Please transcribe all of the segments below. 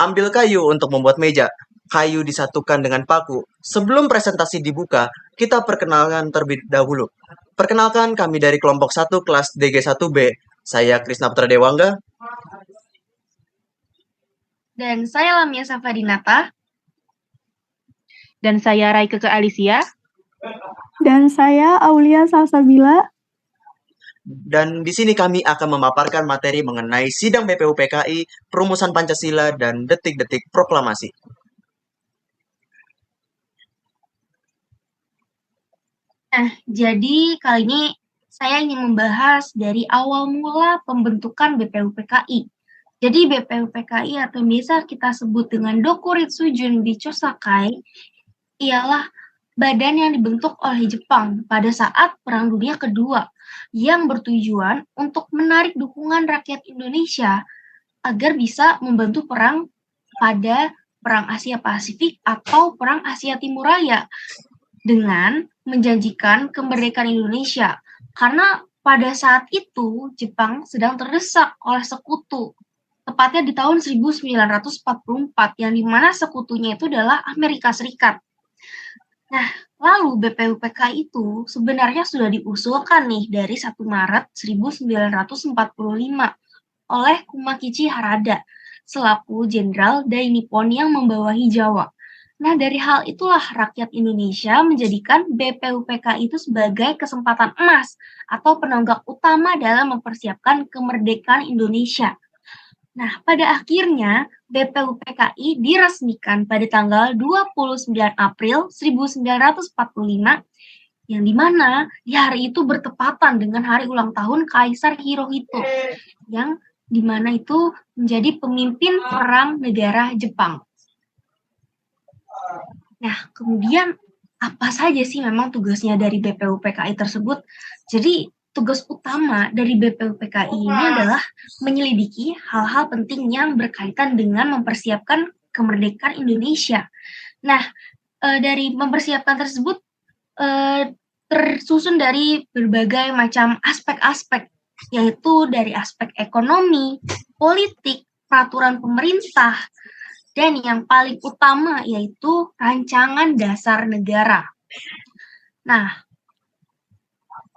Ambil kayu untuk membuat meja. Kayu disatukan dengan paku. Sebelum presentasi dibuka, kita perkenalkan terlebih dahulu. Perkenalkan kami dari kelompok 1 kelas DG1B. Saya Krisna Putra Dewangga. Dan saya Lamia Safadinata. Dan saya Raikeke Alicia. Dan saya Aulia Salsabila. Dan di sini kami akan memaparkan materi mengenai sidang BPUPKI, perumusan Pancasila, dan detik-detik proklamasi. Nah, jadi kali ini saya ingin membahas dari awal mula pembentukan BPUPKI. Jadi BPUPKI atau biasa kita sebut dengan Dokuritsu Junbi Chosakai ialah badan yang dibentuk oleh Jepang pada saat Perang Dunia Kedua yang bertujuan untuk menarik dukungan rakyat Indonesia agar bisa membantu perang pada Perang Asia Pasifik atau Perang Asia Timur Raya dengan menjanjikan kemerdekaan Indonesia. Karena pada saat itu Jepang sedang terdesak oleh sekutu, tepatnya di tahun 1944, yang dimana sekutunya itu adalah Amerika Serikat. Nah, lalu BPUPKI itu sebenarnya sudah diusulkan nih dari 1 Maret 1945 oleh Kumakichi Harada selaku Jenderal Dai Nippon yang membawahi Jawa. Nah, dari hal itulah rakyat Indonesia menjadikan BPUPKI itu sebagai kesempatan emas atau penunggak utama dalam mempersiapkan kemerdekaan Indonesia. Nah, pada akhirnya BPUPKI diresmikan pada tanggal 29 April 1945 yang dimana di hari itu bertepatan dengan hari ulang tahun Kaisar Hirohito yang dimana itu menjadi pemimpin perang negara Jepang. Nah, kemudian apa saja sih memang tugasnya dari BPUPKI tersebut? Jadi tugas utama dari BPUPKI ini adalah menyelidiki hal-hal penting yang berkaitan dengan mempersiapkan kemerdekaan Indonesia. Nah, dari mempersiapkan tersebut tersusun dari berbagai macam aspek-aspek, yaitu dari aspek ekonomi, politik, peraturan pemerintah, dan yang paling utama yaitu rancangan dasar negara. Nah,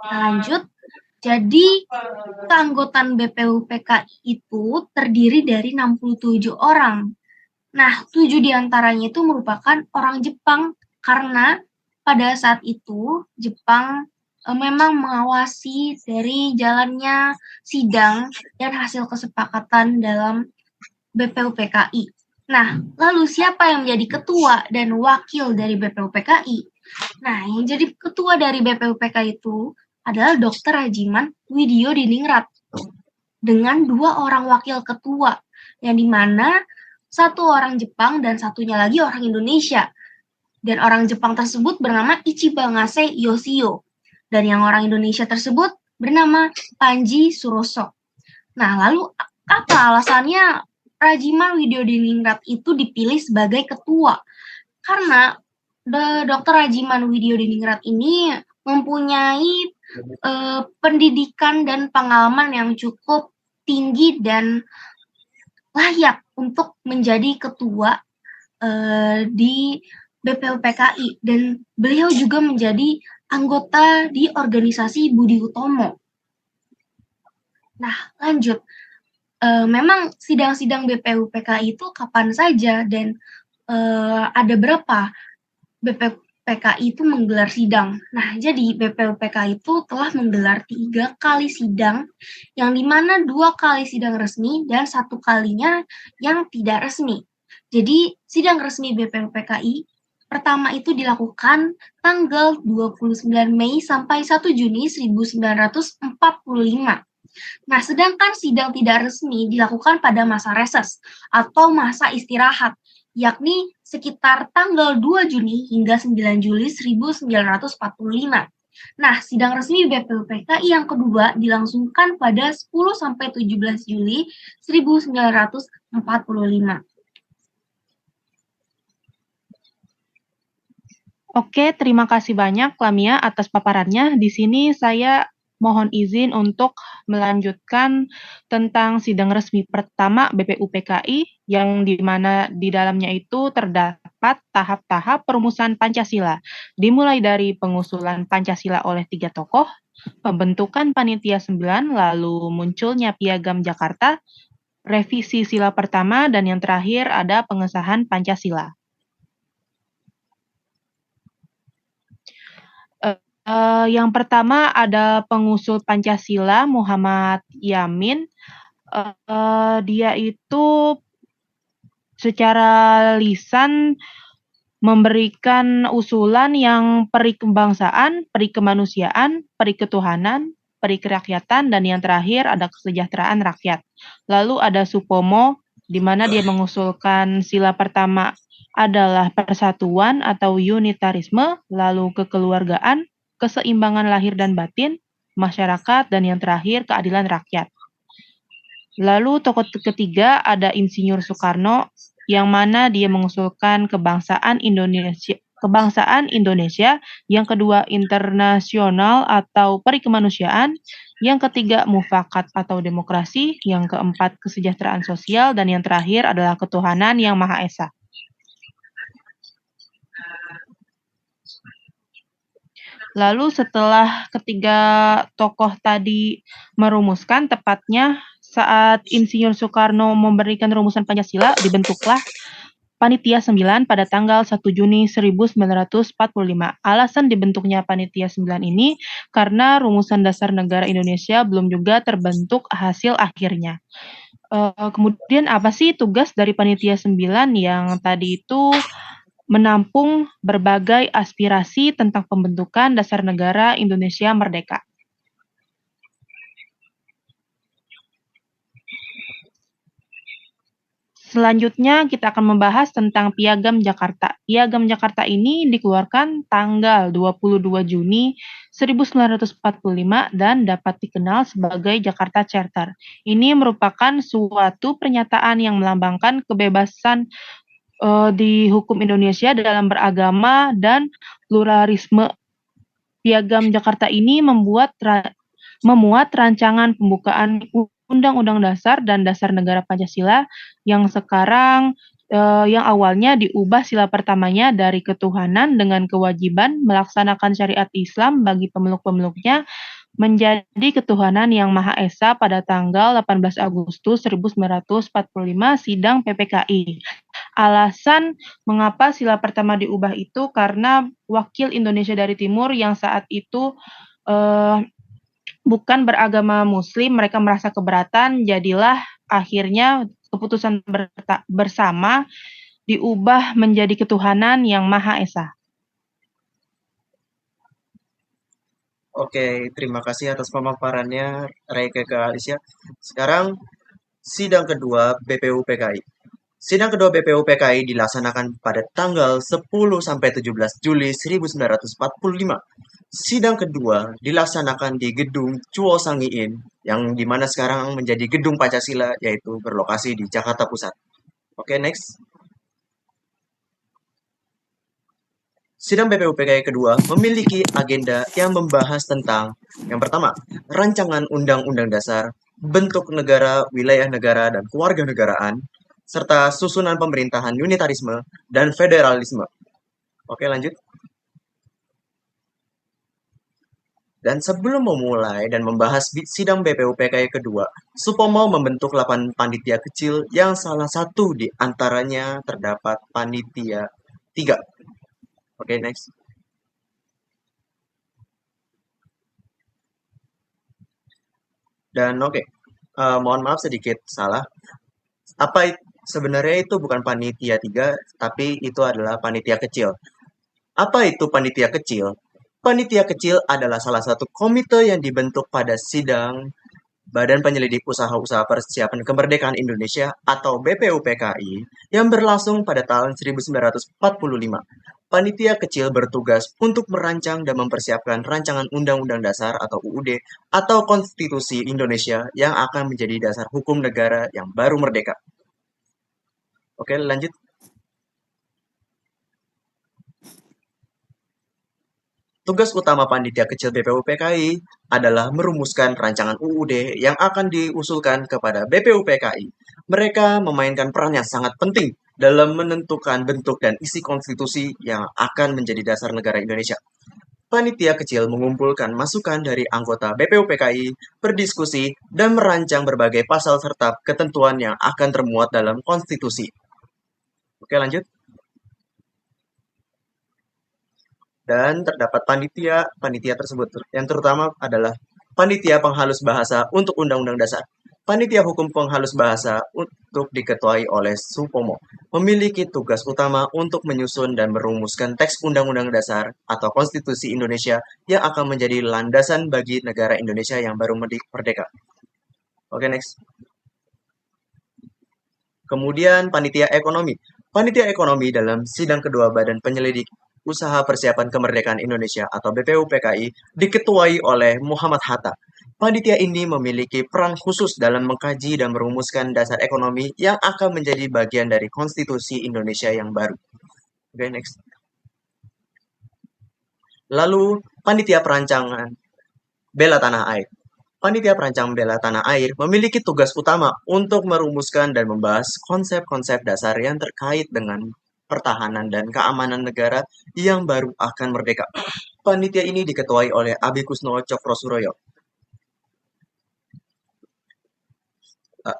lanjut. Jadi, keanggotaan BPUPKI itu terdiri dari 67 orang. Nah, 7 diantaranya itu merupakan orang Jepang karena pada saat itu Jepang memang mengawasi dari jalannya sidang dan hasil kesepakatan dalam BPUPKI. Nah, lalu siapa yang menjadi ketua dan wakil dari BPUPKI? Nah, yang jadi ketua dari BPUPKI itu adalah Dr. Rajiman Widyo Diningrat dengan 2 orang wakil ketua, yang dimana 1 orang Jepang dan satunya lagi orang Indonesia. Dan orang Jepang tersebut bernama Ichibangase Yoshio. Dan yang orang Indonesia tersebut bernama Panji Suroso. Nah, lalu apa alasannya Rajiman Widyo Diningrat itu dipilih sebagai ketua? Karena Dr. Rajiman Widyo Diningrat ini mempunyai pendidikan dan pengalaman yang cukup tinggi dan layak untuk menjadi ketua di BPUPKI, dan beliau juga menjadi anggota di organisasi Budi Utomo. Nah, lanjut. Memang sidang-sidang BPUPKI itu kapan saja dan ada berapa BPUPKI itu menggelar sidang. Nah, jadi BPUPKI itu telah menggelar 3 kali sidang, yang dimana 2 kali sidang resmi dan 1 kalinya yang tidak resmi. Jadi, sidang resmi BPUPKI pertama itu dilakukan tanggal 29 Mei sampai 1 Juni 1945. Nah, sedangkan sidang tidak resmi dilakukan pada masa reses atau masa istirahat, yakni sekitar tanggal 2 Juni hingga 9 Juli 1945. Nah, sidang resmi BPUPKI yang kedua dilangsungkan pada 10-17 Juli 1945. Oke, terima kasih banyak Lamia atas paparannya. Di sini saya mohon izin untuk melanjutkan tentang sidang resmi pertama BPUPKI yang di mana di dalamnya itu terdapat tahap-tahap perumusan Pancasila, dimulai dari pengusulan Pancasila oleh 3 tokoh, pembentukan Panitia 9, lalu munculnya Piagam Jakarta, revisi sila pertama, dan yang terakhir ada pengesahan Pancasila. Yang pertama ada pengusul Pancasila Muhammad Yamin. Dia itu secara lisan memberikan usulan yang peri kebangsaan, peri kemanusiaan, peri ketuhanan, peri kerakyatan, dan yang terakhir ada kesejahteraan rakyat. Lalu ada Supomo, di mana dia mengusulkan sila pertama adalah persatuan atau unitarisme, lalu kekeluargaan, keseimbangan lahir dan batin, masyarakat, dan yang terakhir keadilan rakyat. Lalu tokoh ketiga ada Insinyur Soekarno, yang mana dia mengusulkan kebangsaan Indonesia, yang kedua internasional atau perikemanusiaan, yang ketiga mufakat atau demokrasi, yang keempat kesejahteraan sosial, dan yang terakhir adalah ketuhanan yang Maha Esa. Lalu setelah ketiga tokoh tadi merumuskan, tepatnya saat Insinyur Soekarno memberikan rumusan Pancasila, dibentuklah Panitia 9 pada tanggal 1 Juni 1945. Alasan dibentuknya Panitia 9 ini karena rumusan dasar negara Indonesia belum juga terbentuk hasil akhirnya. Kemudian apa sih tugas dari Panitia 9 yang tadi itu menampung berbagai aspirasi tentang pembentukan dasar negara Indonesia merdeka. Selanjutnya kita akan membahas tentang Piagam Jakarta. Piagam Jakarta ini dikeluarkan tanggal 22 Juni 1945 dan dapat dikenal sebagai Jakarta Charter. Ini merupakan suatu pernyataan yang melambangkan kebebasan di hukum Indonesia dalam beragama dan pluralisme. Piagam Jakarta ini memuat rancangan pembukaan Undang-Undang Dasar dan Dasar Negara Pancasila yang sekarang yang awalnya diubah sila pertamanya dari ketuhanan dengan kewajiban melaksanakan syariat Islam bagi pemeluk-pemeluknya menjadi ketuhanan yang Maha Esa pada tanggal 18 Agustus 1945 sidang PPKI. Alasan mengapa sila pertama diubah itu karena wakil Indonesia dari Timur yang saat itu bukan beragama Muslim, mereka merasa keberatan, jadilah akhirnya keputusan bersama diubah menjadi ketuhanan yang Maha Esa. Oke, terima kasih atas pemaparannya Reike ke Alicia. Sekarang sidang kedua BPU PKI. Sidang kedua BPU PKI dilaksanakan pada tanggal 10 sampai 17 Juli 1945. Sidang kedua dilaksanakan di Gedung Chuo Sangiin yang dimana sekarang menjadi Gedung Pancasila yaitu berlokasi di Jakarta Pusat. Oke, next. Sidang BPU PKI kedua memiliki agenda yang membahas tentang yang pertama, rancangan Undang-Undang Dasar, bentuk negara, wilayah negara, dan kewarganegaraan, serta susunan pemerintahan unitarisme dan federalisme. Oke, lanjut. Dan sebelum memulai dan membahas sidang BPU PKI kedua, Supomo membentuk 8 panitia kecil yang salah satu di antaranya terdapat panitia 3. Oke, next. Dan mohon maaf sedikit salah. Sebenarnya itu bukan panitia 3, tapi itu adalah panitia kecil. Apa itu panitia kecil? Panitia kecil adalah salah satu komite yang dibentuk pada sidang Badan Penyelidik Usaha-Usaha Persiapan Kemerdekaan Indonesia atau BPUPKI yang berlangsung pada tahun 1945. Panitia kecil bertugas untuk merancang dan mempersiapkan rancangan Undang-Undang Dasar atau UUD atau Konstitusi Indonesia yang akan menjadi dasar hukum negara yang baru merdeka. Oke, lanjut. Tugas utama panitia kecil BPUPKI adalah merumuskan rancangan UUD yang akan diusulkan kepada BPUPKI. Mereka memainkan peran yang sangat penting dalam menentukan bentuk dan isi konstitusi yang akan menjadi dasar negara Indonesia. Panitia kecil mengumpulkan masukan dari anggota BPUPKI, berdiskusi, dan merancang berbagai pasal serta ketentuan yang akan termuat dalam konstitusi. Oke, lanjut. Dan terdapat panitia tersebut yang terutama adalah panitia penghalus bahasa untuk Undang-Undang Dasar. Panitia hukum penghalus bahasa untuk diketuai oleh Supomo memiliki tugas utama untuk menyusun dan merumuskan teks Undang-Undang Dasar atau Konstitusi Indonesia yang akan menjadi landasan bagi negara Indonesia yang baru merdeka. Oke, next. Kemudian panitia ekonomi. Panitia ekonomi dalam sidang kedua Badan Penyelidik Usaha Persiapan Kemerdekaan Indonesia atau BPUPKI diketuai oleh Muhammad Hatta. Panitia ini memiliki peran khusus dalam mengkaji dan merumuskan dasar ekonomi yang akan menjadi bagian dari konstitusi Indonesia yang baru. Oke, next. Lalu, panitia perancangan bela tanah air. Panitia perancang bela tanah air memiliki tugas utama untuk merumuskan dan membahas konsep-konsep dasar yang terkait dengan pertahanan dan keamanan negara yang baru akan merdeka. Panitia ini diketuai oleh Abi Kusno Cokrosuroyo.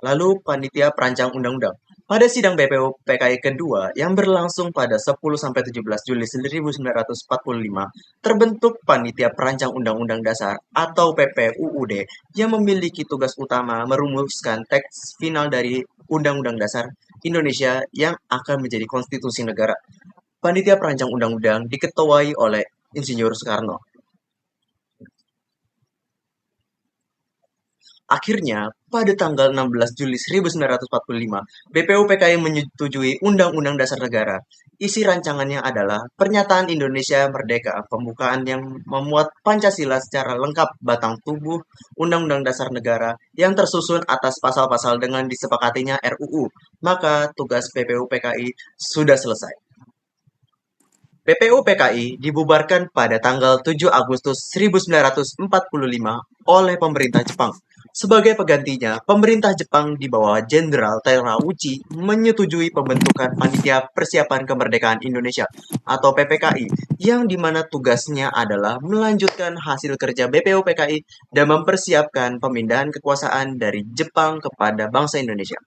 Lalu panitia perancang undang-undang. Pada sidang BPUPKI kedua yang berlangsung pada 10-17 Juli 1945, terbentuk panitia perancang Undang-Undang Dasar atau PPUUD yang memiliki tugas utama merumuskan teks final dari Undang-Undang Dasar Indonesia yang akan menjadi konstitusi negara. Panitia perancang undang-undang diketuai oleh Insinyur Soekarno. Akhirnya, pada tanggal 16 Juli 1945, BPUPKI menyetujui Undang-Undang Dasar Negara. Isi rancangannya adalah Pernyataan Indonesia Merdeka, pembukaan yang memuat Pancasila secara lengkap batang tubuh Undang-Undang Dasar Negara yang tersusun atas pasal-pasal dengan disepakatinya RUU. Maka tugas BPUPKI sudah selesai. BPUPKI dibubarkan pada tanggal 7 Agustus 1945 oleh pemerintah Jepang. Sebagai penggantinya, pemerintah Jepang di bawah Jenderal Terauchi menyetujui pembentukan Panitia Persiapan Kemerdekaan Indonesia atau PPKI, yang dimana tugasnya adalah melanjutkan hasil kerja BPUPKI dan mempersiapkan pemindahan kekuasaan dari Jepang kepada bangsa Indonesia.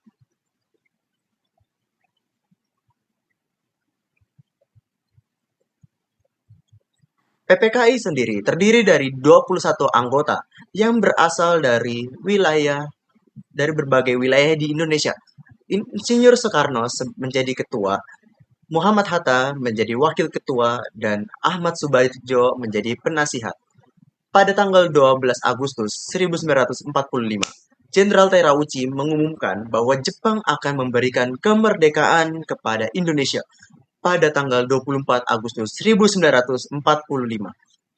PPKI sendiri terdiri dari 21 anggota yang berasal dari berbagai wilayah di Indonesia. Insinyur Soekarno menjadi ketua, Muhammad Hatta menjadi wakil ketua, dan Ahmad Subardjo menjadi penasihat. Pada tanggal 12 Agustus 1945, Jenderal Terauchi mengumumkan bahwa Jepang akan memberikan kemerdekaan kepada Indonesia pada tanggal 24 Agustus 1945,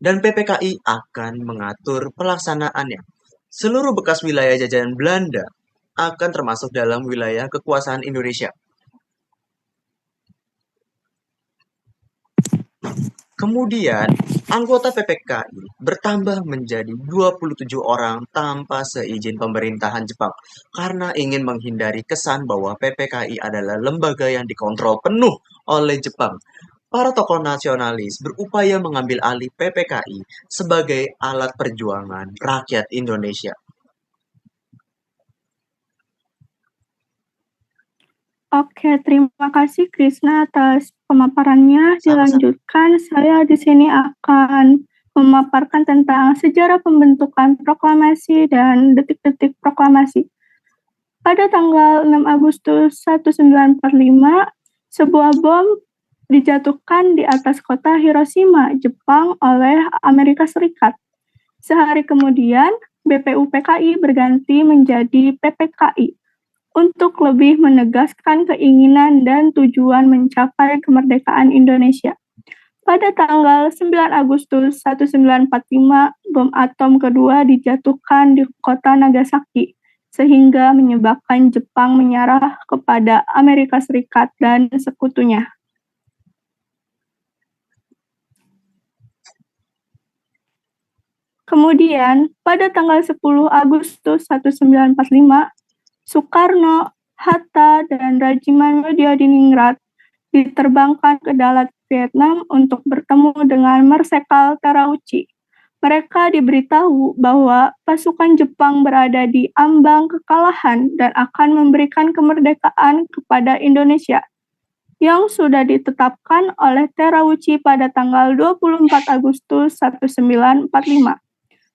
dan PPKI akan mengatur pelaksanaannya. Seluruh bekas wilayah jajahan Belanda akan termasuk dalam wilayah kekuasaan Indonesia. Kemudian, anggota PPKI bertambah menjadi 27 orang tanpa seizin pemerintahan Jepang karena ingin menghindari kesan bahwa PPKI adalah lembaga yang dikontrol penuh oleh Jepang. Para tokoh nasionalis berupaya mengambil alih PPKI sebagai alat perjuangan rakyat Indonesia. Oke, terima kasih Krisna atas pemaparannya. Sama-sama. Dilanjutkan, saya di sini akan memaparkan tentang sejarah pembentukan proklamasi dan detik-detik proklamasi. Pada tanggal 6 Agustus 1945, sebuah bom dijatuhkan di atas kota Hiroshima, Jepang oleh Amerika Serikat. Sehari kemudian, BPUPKI berganti menjadi PPKI untuk lebih menegaskan keinginan dan tujuan mencapai kemerdekaan Indonesia. Pada tanggal 9 Agustus 1945, bom atom kedua dijatuhkan di kota Nagasaki, sehingga menyebabkan Jepang menyerah kepada Amerika Serikat dan sekutunya. Kemudian, pada tanggal 10 Agustus 1945, Soekarno, Hatta, dan Regimen Widyadiningrat diterbangkan ke Dalat, Vietnam untuk bertemu dengan Marsekal Terauchi. Mereka diberitahu bahwa pasukan Jepang berada di ambang kekalahan dan akan memberikan kemerdekaan kepada Indonesia, yang sudah ditetapkan oleh Terauchi pada tanggal 24 Agustus 1945.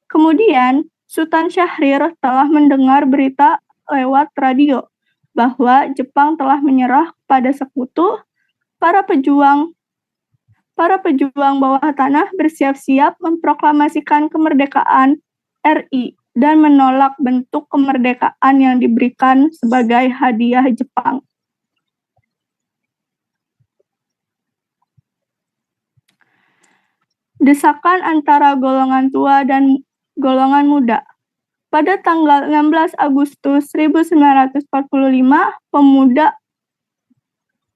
Kemudian, Sultan Syahrir telah mendengar berita lewat radio bahwa Jepang telah menyerah kepada sekutu. Para pejuang bawah tanah bersiap-siap memproklamasikan kemerdekaan RI dan menolak bentuk kemerdekaan yang diberikan sebagai hadiah Jepang. Desakan antara golongan tua dan golongan muda. Pada tanggal 16 Agustus 1945, pemuda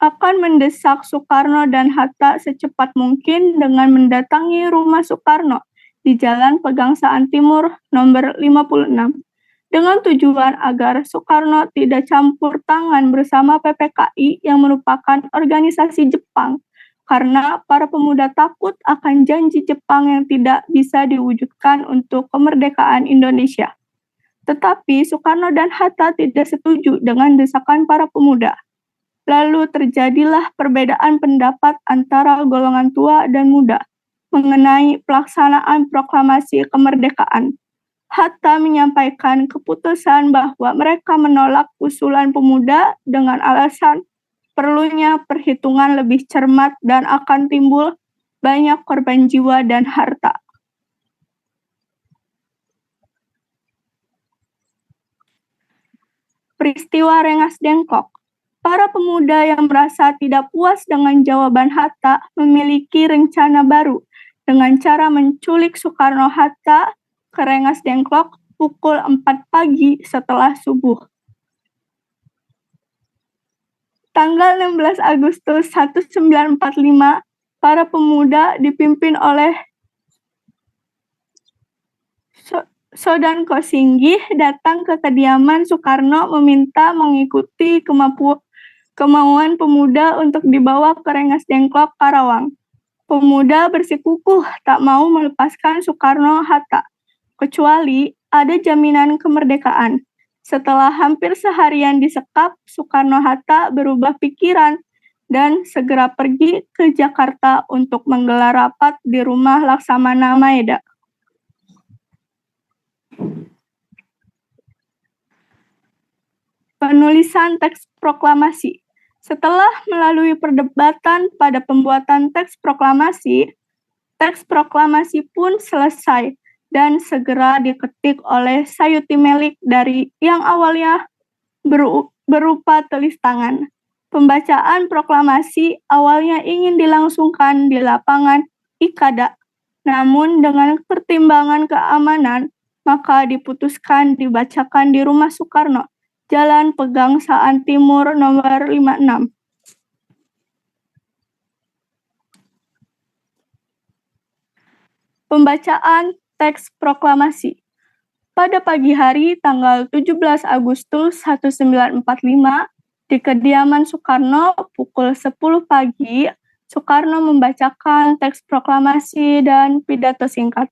akan mendesak Soekarno dan Hatta secepat mungkin dengan mendatangi rumah Soekarno di Jalan Pegangsaan Timur nomor 56 dengan tujuan agar Soekarno tidak campur tangan bersama PPKI yang merupakan organisasi Jepang karena para pemuda takut akan janji Jepang yang tidak bisa diwujudkan untuk kemerdekaan Indonesia. Tetapi Soekarno dan Hatta tidak setuju dengan desakan para pemuda. Lalu terjadilah perbedaan pendapat antara golongan tua dan muda mengenai pelaksanaan proklamasi kemerdekaan. Hatta menyampaikan keputusan bahwa mereka menolak usulan pemuda dengan alasan perlunya perhitungan lebih cermat dan akan timbul banyak korban jiwa dan harta. Peristiwa Rengas Dengklok. Para pemuda yang merasa tidak puas dengan jawaban Hatta memiliki rencana baru dengan cara menculik Soekarno-Hatta ke Rengas Dengklok pukul 4 pagi setelah subuh. Tanggal 16 Agustus 1945, para pemuda dipimpin oleh Sodan Kosinggih datang ke kediaman Soekarno meminta mengikuti kemauan pemuda untuk dibawa ke Rengas Dengklok, Karawang. Pemuda bersikukuh tak mau melepaskan Soekarno-Hatta, kecuali ada jaminan kemerdekaan. Setelah hampir seharian disekap, Soekarno-Hatta berubah pikiran dan segera pergi ke Jakarta untuk menggelar rapat di rumah Laksamana Maeda. Penulisan teks proklamasi. Setelah melalui perdebatan pada pembuatan teks proklamasi pun selesai dan segera diketik oleh Sayuti Melik dari yang awalnya berupa tulis tangan. Pembacaan proklamasi awalnya ingin dilangsungkan di lapangan Ikada, namun dengan pertimbangan keamanan, maka diputuskan dibacakan di rumah Soekarno, Jalan Pegangsaan Timur nomor 56. Pembacaan teks proklamasi. Pada pagi hari tanggal 17 Agustus 1945, di kediaman Soekarno pukul 10 pagi, Soekarno membacakan teks proklamasi dan pidato singkat.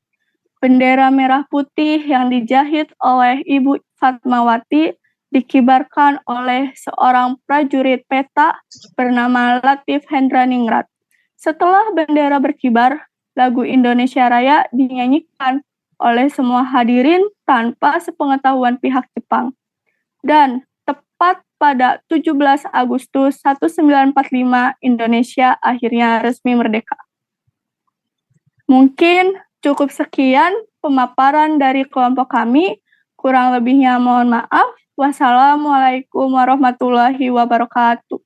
Bendera merah putih yang dijahit oleh Ibu Fatmawati dikibarkan oleh seorang prajurit peta bernama Latif Hendraningrat. Setelah bendera berkibar, lagu Indonesia Raya dinyanyikan oleh semua hadirin tanpa sepengetahuan pihak Jepang. Dan tepat pada 17 Agustus 1945, Indonesia akhirnya resmi merdeka. Mungkin cukup sekian pemaparan dari kelompok kami. Kurang lebihnya mohon maaf. Wassalamualaikum warahmatullahi wabarakatuh.